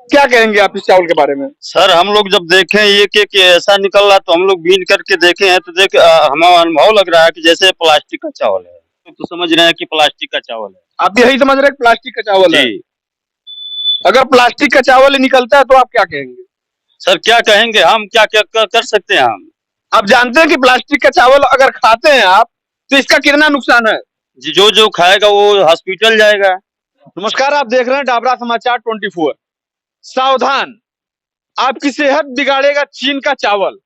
क्या कहेंगे आप इस चावल के बारे में? सर हम लोग जब देखें ये कि ऐसा निकल रहा तो हम लोग बीन करके देखे हैं तो हमारा अनुभव लग रहा है कि जैसे प्लास्टिक का चावल है। तो समझ रहे हैं कि प्लास्टिक का चावल है। आप यही समझ रहे हैं प्लास्टिक का चावल जी। है? अगर प्लास्टिक का चावल ही निकलता है तो आप क्या कहेंगे? सर क्या कहेंगे हम क्या क्या कर सकते हैं हम। आप जानते हैं कि प्लास्टिक का चावल अगर खाते हैं आप तो इसका कितना नुकसान है? जी जो जो खाएगा वो हॉस्पिटल जाएगा। नमस्कार, आप देख रहे हैं डाबरा समाचार 24। सावधान, आपकी सेहत बिगाड़ेगा चीन का चावल।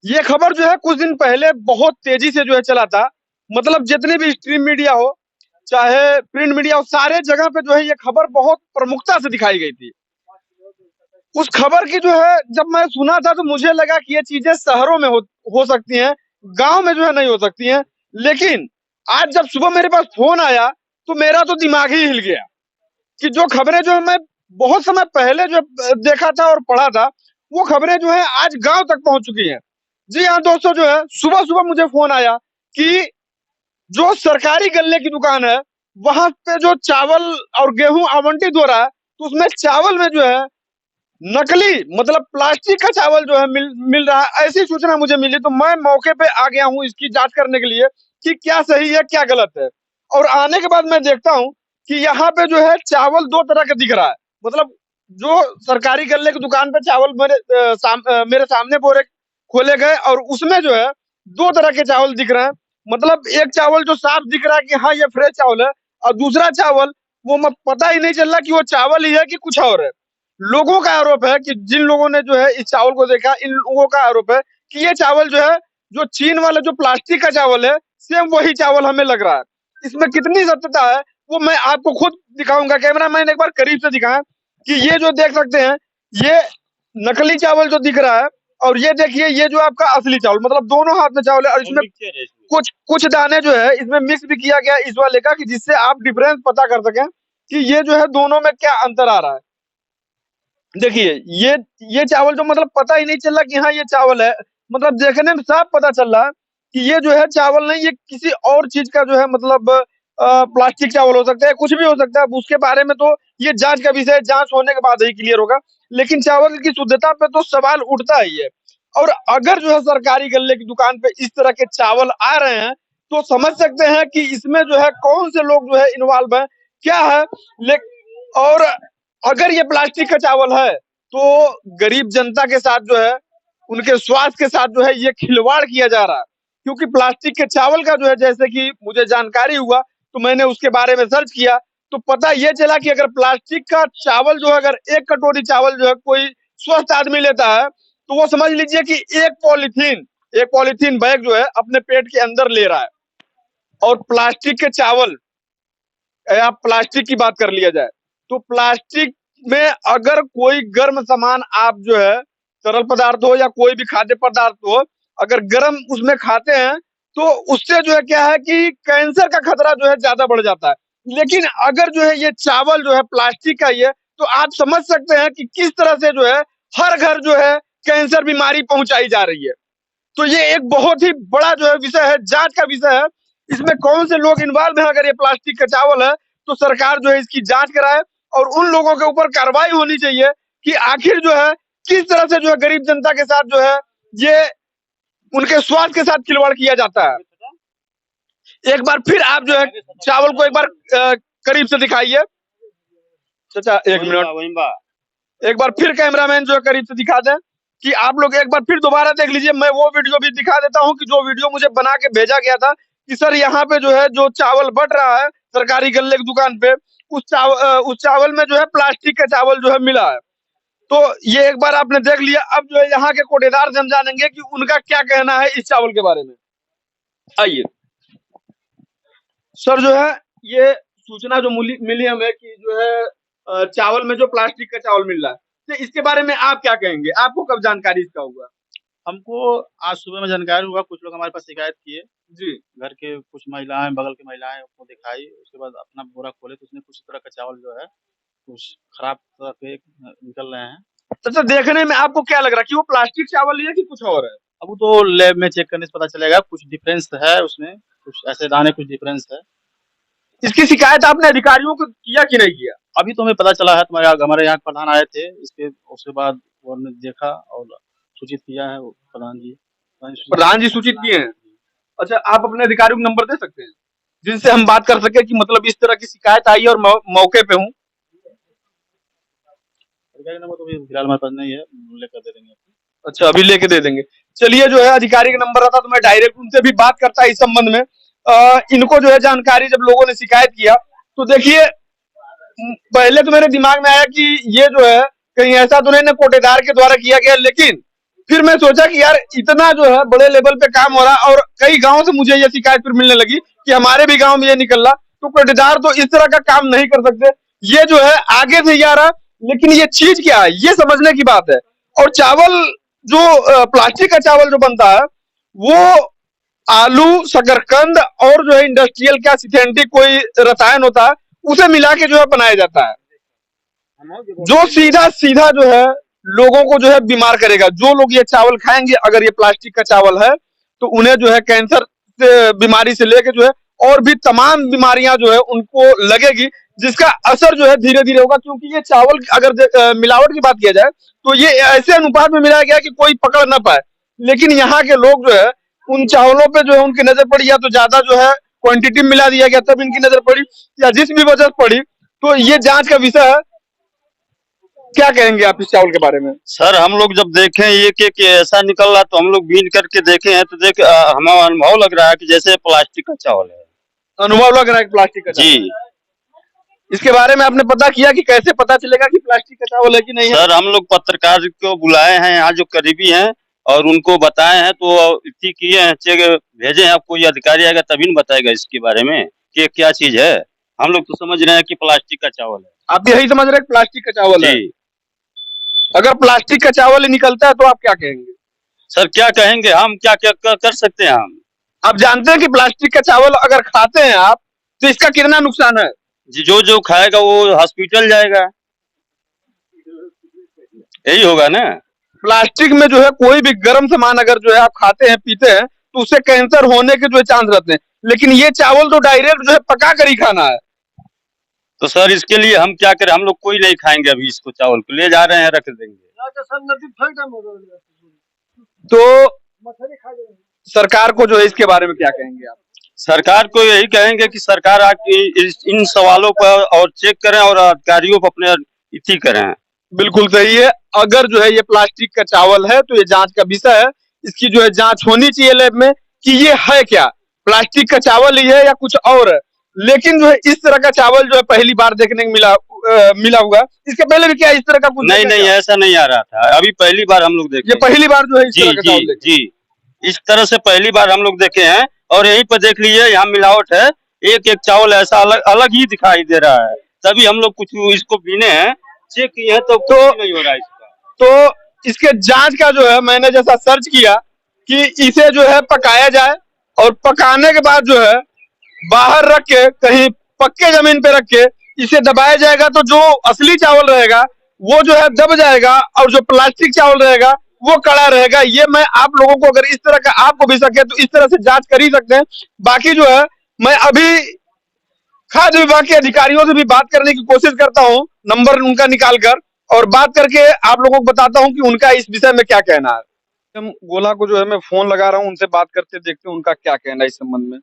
ये खबर जो है कुछ दिन पहले बहुत तेजी से जो है चला था। मतलब जितने भी स्ट्रीम मीडिया हो, चाहे प्रिंट मीडिया हो, सारे जगह पे जो है ये खबर बहुत प्रमुखता से दिखाई गई थी। उस खबर की जो है जब मैं सुना था तो मुझे लगा कि ये चीजें शहरों में हो सकती हैं, गांव में जो है नहीं हो सकती हैं। लेकिन आज जब सुबह मेरे पास फोन आया तो मेरा तो दिमाग ही हिल गया कि जो खबरें जो है मैं बहुत समय पहले जो देखा था और पढ़ा था, वो खबरें जो है आज गांव तक पहुंच चुकी हैं। जी हाँ दोस्तों, जो है सुबह सुबह मुझे फोन आया कि जो सरकारी गल्ले की दुकान है, वहां पे जो चावल और गेहूं आवंटित हो रहा है, तो उसमें चावल में जो है नकली मतलब प्लास्टिक का चावल जो है मिल रहा है। ऐसी सूचना मुझे मिली तो मैं मौके पे आ गया हूँ इसकी जांच करने के लिए कि क्या सही है क्या गलत है। और आने के बाद मैं देखता हूँ कि यहाँ पे जो है चावल दो तरह का दिख रहा है। मतलब जो सरकारी गल्ले की दुकान पे चावल मेरे सामने बोरे खोले गए और उसमें जो है दो तरह के चावल दिख रहे हैं। मतलब एक चावल जो साफ दिख रहा है कि हाँ ये फ्रेश चावल है, और दूसरा चावल वो पता ही नहीं चल रहा कि वो चावल ही है कि कुछ और है। लोगों का आरोप है कि जिन लोगों ने जो है इस चावल को देखा, इन लोगों का आरोप है कि ये चावल जो है, जो चीन वाला जो प्लास्टिक का चावल है, सेम वही चावल हमें लग रहा है। इसमें कितनी सत्यता है वो मैं आपको खुद दिखाऊंगा। कैमरामैन एक बार करीब से दिखाएं कि ये जो देख सकते हैं, ये नकली चावल जो दिख रहा है, और ये देखिए ये जो आपका असली चावल, मतलब दोनों हाथ में चावल है। और इसमें कुछ कुछ दाने जो है इसमें मिक्स भी किया गया इस वाले का, कि जिससे आप डिफरेंस पता कर सकें कि ये जो है दोनों में क्या अंतर आ रहा है। देखिए ये चावल जो मतलब पता ही नहीं चल रहा कि हाँ ये चावल है। मतलब देखने में साफ पता चल रहा है कि ये जो है चावल नहीं, ये किसी और चीज का जो है मतलब प्लास्टिक चावल हो सकता है, कुछ भी हो सकता है। अब उसके बारे में तो ये जांच का विषय है, जांच होने के बाद ही क्लियर होगा। लेकिन चावल की शुद्धता पे तो सवाल उठता ही है। और अगर जो है सरकारी गल्ले की दुकान पे इस तरह के चावल आ रहे हैं तो समझ सकते हैं कि इसमें जो है कौन से लोग जो है इन्वॉल्व है, क्या है। और अगर ये प्लास्टिक का चावल है तो गरीब जनता के साथ जो है, उनके स्वास्थ्य के साथ जो है ये खिलवाड़ किया जा रहा है। क्योंकि प्लास्टिक के चावल का जो है, जैसे कि मुझे जानकारी हुआ तो मैंने उसके बारे में सर्च किया तो पता ये चला कि अगर प्लास्टिक का चावल जो है, अगर एक कटोरी चावल जो है कोई स्वस्थ आदमी लेता है तो वो समझ लीजिए कि एक पॉलीथीन बैग जो है अपने पेट के अंदर ले रहा है। और प्लास्टिक के चावल, या प्लास्टिक की बात कर लिया जाए तो प्लास्टिक में अगर कोई गर्म सामान आप जो है, तरल पदार्थ हो या कोई भी खाद्य पदार्थ हो, अगर गर्म उसमें खाते हैं तो उससे जो है क्या है कि कैंसर का खतरा जो है ज्यादा बढ़ जाता है। लेकिन अगर जो है ये चावल जो है प्लास्टिक का ही है तो आप समझ सकते हैं कि किस तरह से जो है हर घर जो है कैंसर बीमारी पहुंचाई जा रही है। तो ये एक बहुत ही बड़ा जो है विषय है, जांच का विषय है। इसमें कौन से लोग इन्वॉल्व है, अगर ये प्लास्टिक का चावल है तो सरकार जो है इसकी जांच कराए और उन लोगों के ऊपर कार्रवाई होनी चाहिए कि आखिर जो है किस तरह से जो है गरीब जनता के साथ जो है ये उनके स्वास्थ्य के साथ खिलवाड़ किया जाता है। एक बार फिर आप जो है चावल को एक बार करीब से दिखाइए। चाचा एक मिनट, एक बार फिर कैमरामैन जो है करीब से दिखा दें कि आप लोग एक बार फिर दोबारा देख लीजिए। मैं वो वीडियो भी दिखा देता हूं कि जो वीडियो मुझे बना के भेजा गया था कि सर यहाँ पे जो है जो चावल बट रहा है सरकारी गल्ले की दुकान पे, उस चावल में जो है प्लास्टिक का चावल जो है मिला है। तो ये एक बार आपने देख लिया। अब जो है यहाँ के कोटेदार से हम जानेंगे कि उनका क्या कहना है इस चावल के बारे में। आइए सर, जो है ये सूचना जो मिली हमें कि जो है चावल में जो प्लास्टिक का चावल मिल रहा है, तो इसके बारे में आप क्या कहेंगे? आपको कब जानकारी इसका हुआ? हमको आज सुबह में जानकारी हुआ, कुछ लोग हमारे पास शिकायत किए। जी। घर के कुछ महिलाएं, बगल की महिलाएं उसको दिखाई, उसके बाद अपना बोरा खोले तो उसमें कुछ तरह का चावल जो है कुछ खराब तरह के निकल रहे हैं। अच्छा, देखने में आपको क्या लग रहा है कि वो प्लास्टिक चावल है कि कुछ और है? अब वो तो लैब में चेक करने से पता चलेगा, कुछ डिफरेंस है उसमें, कुछ ऐसे दाने कुछ डिफरेंस है। इसकी शिकायत आपने अधिकारियों को किया कि नहीं किया? अभी तो हमें पता चला है, हमारे यहाँ प्रधान आए थे, उसके बाद उन्होंने देखा और सूचित किया है वो प्रधान जी। प्रधान जी सूचित किए हैं। अच्छा, आप अपने अधिकारियों को नंबर दे सकते हैं जिनसे हम बात कर सके कि मतलब इस तरह की शिकायत आई है और मौके पे हूँ। अधिकारी नंबर तो अभी फिलहाल हमारे पास नहीं है, लेकर दे देंगे। अच्छा, अभी लेके दे देंगे। चलिए, जो है अधिकारी का नंबर रहता तो मैं डायरेक्ट उनसे भी बात करता इस संबंध में। इनको जो है जानकारी जब लोगों ने शिकायत किया तो देखिए, पहले तो मेरे दिमाग में आया कि ये जो है कहीं ऐसा तो नहीं ना कोटेदार के द्वारा किया गया, लेकिन फिर मैं सोचा कि यार इतना जो है बड़े लेवल पे काम हो रहा और कई गांव से मुझे ये शिकायत फिर मिलने लगी कि हमारे भी गांव में ये निकल रहा, तो कोटेदार तो इस तरह का काम नहीं कर सकते। ये जो है आगे से ही आ रहा, लेकिन ये चीज क्या है ये समझने की बात है। और चावल जो प्लास्टिक का चावल जो बनता है वो आलू, शकरकंद और जो है इंडस्ट्रियल क्या सिंथेटिक कोई रसायन होता है उसे मिला के जो है बनाया जाता है, जो सीधा सीधा जो है लोगों को जो है बीमार करेगा। जो लोग ये चावल खाएंगे, अगर ये प्लास्टिक का चावल है तो उन्हें जो है कैंसर से बीमारी से लेके जो है और भी तमाम बीमारियां जो है उनको लगेगी, जिसका असर जो है धीरे धीरे होगा। क्योंकि ये चावल अगर मिलावट की बात किया जाए तो ये ऐसे अनुपात में मिलाया गया कि कोई पकड़ ना पाए, लेकिन यहाँ के लोग जो है उन चावलों पे जो है उनकी नजर पड़ी, या तो ज्यादा जो है क्वांटिटी में मिला दिया गया तब इनकी नजर पड़ी, या जिस भी वजह से पड़ी, तो ये जांच का विषय है। क्या कहेंगे आप इस चावल के बारे में? सर हम लोग जब देखें ये कि ऐसा निकल रहा तो हम लोग बीन करके देखे हैं तो हमारा अनुभव लग रहा है कि जैसे प्लास्टिक का चावल है। अनुभव लग रहा है कि प्लास्टिक का जी। चावल? इसके बारे में आपने पता किया कि कैसे पता चलेगा कि प्लास्टिक का चावल है कि नहीं है? सर हम लोग पत्रकार को बुलाए हैं यहाँ जो करीबी हैं और उनको बताए हैं, तो इतनी किए हैं, चेक भेजे हैं। अब कोई अधिकारी आएगा तभी न बताएगा इसके बारे में कि क्या चीज है। हम लोग तो समझ रहे हैं कि प्लास्टिक का चावल है। आप यही समझ रहे हैं कि प्लास्टिक का चावल है? जी। अगर प्लास्टिक का चावल ही निकलता है तो आप क्या कहेंगे? सर क्या कहेंगे, हम क्या क्या कर सकते हैं हम। आप जानते हैं कि प्लास्टिक का चावल अगर खाते हैं आप तो इसका कितना नुकसान है? जी, जो खाएगा वो हॉस्पिटल जाएगा, यही होगा ना। प्लास्टिक में जो है कोई भी गर्म सामान अगर जो है आप खाते हैं पीते हैं तो उससे कैंसर होने के जो है चांस रहते हैं, लेकिन ये चावल तो डायरेक्ट जो है पका कर ही खाना है। तो सर इसके लिए हम क्या करें, हम लोग कोई नहीं खाएंगे अभी इसको, चावल को ले जा रहे हैं, रख देंगे। तो सरकार को जो है इसके बारे में क्या कहेंगे आप? सरकार को यही कहेंगे कि सरकार आके इन सवालों पर और चेक करें और अधिकारियों को अपने इति करें। बिल्कुल सही है। अगर जो है ये प्लास्टिक का चावल है तो ये जांच का विषय है। इसकी जो है जांच होनी चाहिए लैब में कि ये है क्या, प्लास्टिक का चावल ही है या कुछ और है। लेकिन जो है इस तरह का चावल जो है पहली बार देखने को मिला हुआ। इसके पहले भी क्या इस तरह का कुछ? नहीं ऐसा नहीं आ रहा था, अभी पहली बार हम लोग देखे। ये पहली बार जो है इस तरह का चावल देखे? जी, इस तरह से पहली बार हम लोग देखे हैं। और यहीं पर देख लीजिए यहाँ मिलावट है, एक एक चावल ऐसा अलग अलग ही दिखाई दे रहा है। तभी हम लोग कुछ इसको बीने हैं, चेक किए हैं तो नहीं हो रहा है इसका। तो इसके जांच का जो है मैंने जैसा सर्च किया कि इसे जो है पकाया जाए और पकाने के बाद जो है बाहर रख के कहीं पक्के जमीन पे रख के इसे दबाया जाएगा, तो जो असली चावल रहेगा वो जो है दब जाएगा और जो प्लास्टिक चावल रहेगा वो कड़ा रहेगा। ये मैं आप लोगों को, अगर इस तरह का आपको भी सके तो इस तरह से जांच कर ही सकते हैं। बाकी जो है मैं अभी खाद्य विभाग के अधिकारियों से भी बात करने की कोशिश करता हूं, नंबर उनका निकाल कर, और बात करके आप लोगों को बताता हूं कि उनका इस विषय में क्या कहना है। हम गोला को जो है मैं फोन लगा रहा हूं, उनसे बात करते देखते हैं उनका क्या कहना है इस संबंध में।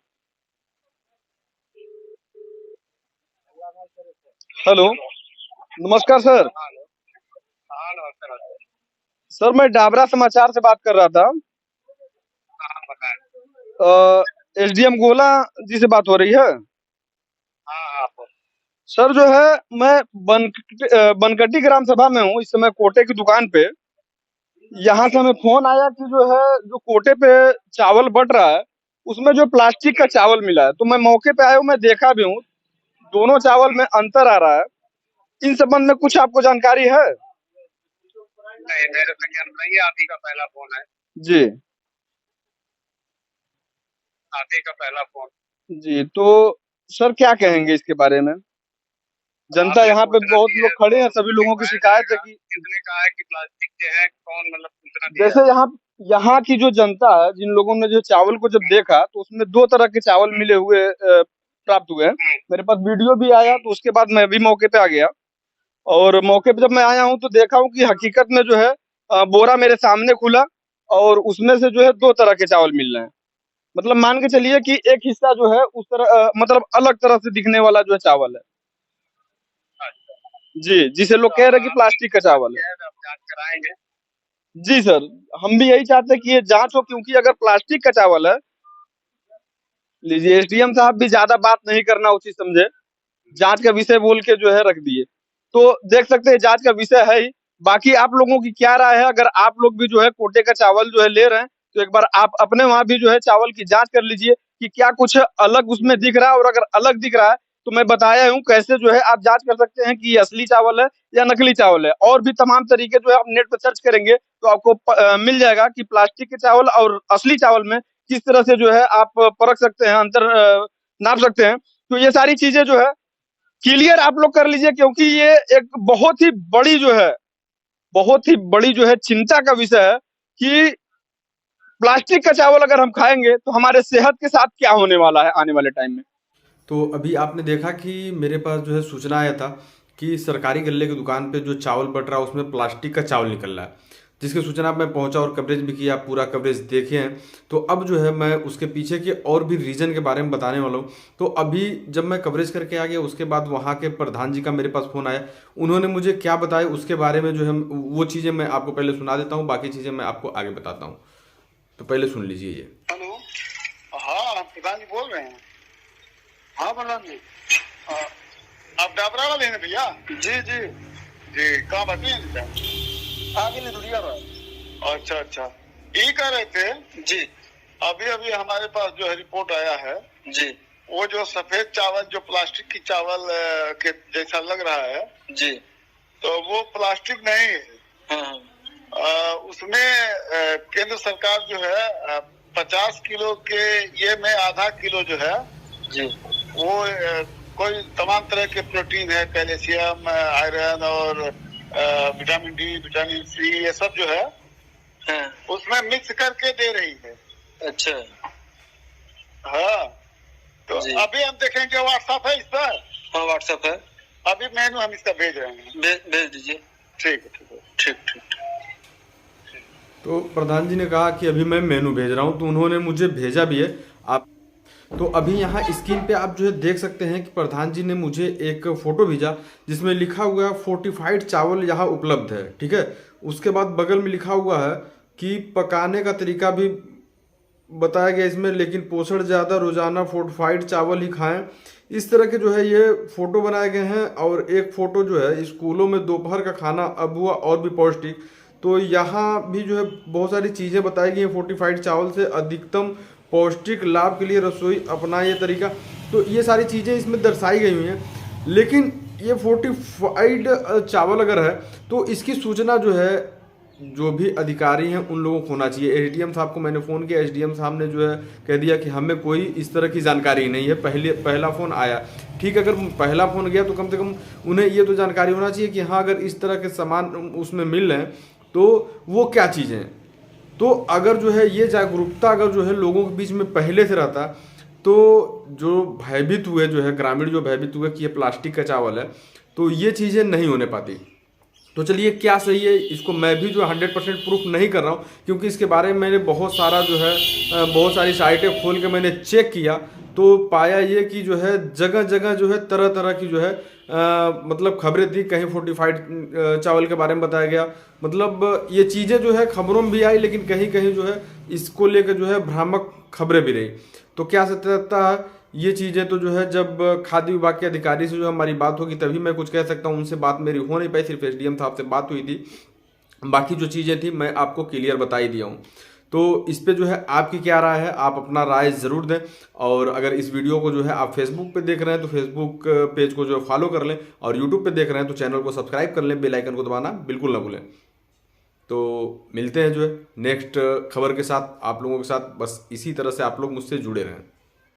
हेलो, नमस्कार सर। सर मैं डाबरा समाचार से बात कर रहा था। एसडीएम गोला जी से बात हो रही है? सर जो है मैं बनकटी ग्राम सभा में हूँ इस समय, कोटे की दुकान पे। यहाँ से हमें फोन आया कि जो है जो कोटे पे चावल बट रहा है उसमें जो प्लास्टिक का चावल मिला है, तो मैं मौके पे आया हूँ, मैं देखा भी हूँ, दोनों चावल में अंतर आ रहा है। इन संबंध में कुछ आपको जानकारी है? नहीं, मेरे को ज्ञान नहीं है। आप ही का पहला फोन है जी। आप ही का पहला फोन। जी, तो सर क्या कहेंगे इसके बारे में? जनता यहाँ पे बहुत लोग खड़े हैं, सभी लोगों की शिकायत है कि किसने कहा है कि प्लास्टिक के हैं, कौन मतलब सूचना दिया? जैसे यहाँ की जो जनता है, जिन लोगों ने जो चावल को जब देखा तो उसमें दो तरह के चावल मिले हुए प्राप्त हुए हैं। मेरे पास वीडियो भी आया, तो उसके बाद मैं भी मौके पे आ गया, और मौके पे जब मैं आया हूँ तो देखा हूँ कि हकीकत में जो है बोरा मेरे सामने खुला, और उसमें से जो है 2 तरह के चावल मिल रहे हैं। मतलब मान के चलिए कि एक हिस्सा जो है उस तरह मतलब अलग तरह से दिखने वाला जो है चावल है। जी, जिसे लोग कह रहे हैं कि प्लास्टिक का चावल है। आप जांच कराएंगे? जी सर, हम भी यही चाहते हैं कि ये जाँच हो, क्योंकि अगर प्लास्टिक का चावल है, लीजिए एसडीएम साहब भी ज़्यादा बात नहीं करना उचित समझे, जाँच का विषय बोल के जो है रख दिए। तो देख सकते हैं जाँच का विषय है ही, बाकी आप लोगों की क्या राय है? अगर आप लोग भी जो है कोटे का चावल जो है ले रहे हैं, तो एक बार आप अपने वहाँ भी जो है चावल की जाँच कर लीजिए कि क्या कुछ अलग उसमें दिख रहा है, और अगर अलग दिख रहा है, तो मैं बताया हूँ कैसे जो है आप जाँच कर सकते हैं कि ये असली चावल है या नकली चावल है। और भी तमाम तरीके जो है आप नेट पे सर्च करेंगे, तो आपको मिल जाएगा कि प्लास्टिक के चावल और असली चावल में किस तरह से जो है आप परख सकते हैं, अंतर नाप सकते हैं। तो ये सारी चीज़ें जो है क्लियर आप लोग कर लीजिए, क्योंकि ये एक बहुत ही बड़ी जो है चिंता का विषय है कि प्लास्टिक का चावल अगर हम खाएँगे तो हमारे सेहत के साथ क्या होने वाला है आने वाले टाइम में। तो अभी आपने देखा कि मेरे पास जो है सूचना आया था कि सरकारी गल्ले की दुकान पे जो चावल बट रहा है उसमें प्लास्टिक का चावल निकल रहा है, जिसकी सूचना मैं पहुंचा और कवरेज भी किया, पूरा कवरेज देखे हैं। तो अब जो है मैं उसके पीछे के और भी रीज़न के बारे में बताने वाला हूँ। तो अभी जब मैं कवरेज करके आ गया, उसके बाद वहाँ के प्रधान जी का मेरे पास फ़ोन आया, उन्होंने मुझे क्या बताया उसके बारे में जो है वो चीज़ें मैं आपको पहले सुना देता हूँ, बाकी चीज़ें मैं आपको आगे बताता हूँ। तो पहले सुन लीजिए ये। हेलो, हाँ प्रधान जी बोल रहे हैं। हाँ प्रधान जी, आप डाबरा वाले हैं भैया? जी जी जी, कहाँ बैठे हैं? आगे नहीं दुनिया रहा। अच्छा अच्छा, ये कह रहे थे जी, अभी अभी हमारे पास जो है रिपोर्ट आया है जी, वो जो सफेद चावल जो प्लास्टिक की चावल के जैसा लग रहा है जी, तो वो प्लास्टिक नहीं है। उसमें केंद्र सरकार जो है 50 किलो के ये में आधा किलो जो है जी, वो कोई तमाम तरह के प्रोटीन है, कैल्शियम, आयरन और विटामिन डी, विटामिन सी, ये सब जो है उसमें मिक्स करके दे रही है। अच्छा, हाँ, तो अभी हम देखेंगे व्हाट्सएप है इस पर। हाँ व्हाट्सएप है, अभी मेनू हम इसका भेज रहे हैं, भेज दीजिए। ठीक है ठीक है, ठीक ठीक। तो प्रधान जी ने कहा कि अभी मैं मेनू भेज रहा हूँ, तो उन्होंने मुझे भेजा भी है। आप तो अभी यहाँ स्क्रीन पे आप जो है देख सकते हैं कि प्रधान जी ने मुझे एक फ़ोटो भेजा जिसमें लिखा हुआ है फोर्टिफाइड चावल यहाँ उपलब्ध है, ठीक है। उसके बाद बगल में लिखा हुआ है कि पकाने का तरीका भी बताया गया इसमें, लेकिन पोषण ज़्यादा, रोज़ाना फोर्टिफाइड चावल ही खाएं। इस तरह के जो है ये फ़ोटो बनाए गए हैं। और एक फ़ोटो जो है स्कूलों में दोपहर का खाना अब हुआ और भी पौष्टिक। तो यहाँ भी जो है बहुत सारी चीज़ें बताई गई हैं। फोर्टिफाइड चावल से अधिकतम पौष्टिक लाभ के लिए रसोई अपना ये तरीका, तो ये सारी चीज़ें इसमें दर्शाई गई हुई हैं। लेकिन ये फोर्टिफाइड चावल अगर है तो इसकी सूचना जो है जो भी अधिकारी हैं उन लोगों को होना चाहिए। एसडीएम साहब को मैंने फ़ोन किया, एसडीएम साहब ने जो है कह दिया कि हमें कोई इस तरह की जानकारी नहीं है। पहला फ़ोन आया, ठीक, अगर पहला फ़ोन गया तो कम से कम उन्हें ये तो जानकारी होना चाहिए कि हाँ अगर इस तरह के सामान उसमें मिल रहे हैं तो वो क्या चीज़ें हैं। तो अगर जो है ये जागरूकता अगर जो है लोगों के बीच में पहले से रहता तो जो भयभीत हुए जो है ग्रामीण जो भयभीत हुए कि ये प्लास्टिक का चावल है, तो ये चीज़ें नहीं होने पाती। तो चलिए क्या सही है, इसको मैं भी जो 100% प्रूफ नहीं कर रहा हूँ, क्योंकि इसके बारे में मैंने बहुत सारा जो है बहुत सारी साइटें खोल के मैंने चेक किया, तो पाया ये कि जो है जगह जगह जो है तरह तरह की जो है मतलब खबरें थी। कहीं फोर्टिफाइड चावल के बारे में बताया गया, मतलब ये चीज़ें जो है खबरों में भी आई, लेकिन कहीं कहीं जो है इसको लेकर जो है भ्रामक खबरें भी रही। तो क्या सत्यता है ये चीज़ें तो जो है जब खाद्य विभाग के अधिकारी से जो हमारी बात होगी तभी मैं कुछ कह सकता हूँ। उनसे बात मेरी हो नहीं पाई, सिर्फ एसडीएम साहब से बात हुई थी। बाकी जो चीज़ें थी मैं आपको क्लियर बता ही दिया हूँ। तो इस पे जो है आपकी क्या राय है, आप अपना राय ज़रूर दें। और अगर इस वीडियो को जो है आप फेसबुक पे देख रहे हैं तो फेसबुक पेज को जो है फॉलो कर लें, और यूट्यूब पे देख रहे हैं तो चैनल को सब्सक्राइब कर लें, बेल आइकन को दबाना बिल्कुल ना भूलें। तो मिलते हैं जो है नेक्स्ट खबर के साथ आप लोगों के साथ, बस इसी तरह से आप लोग मुझसे जुड़े रहें।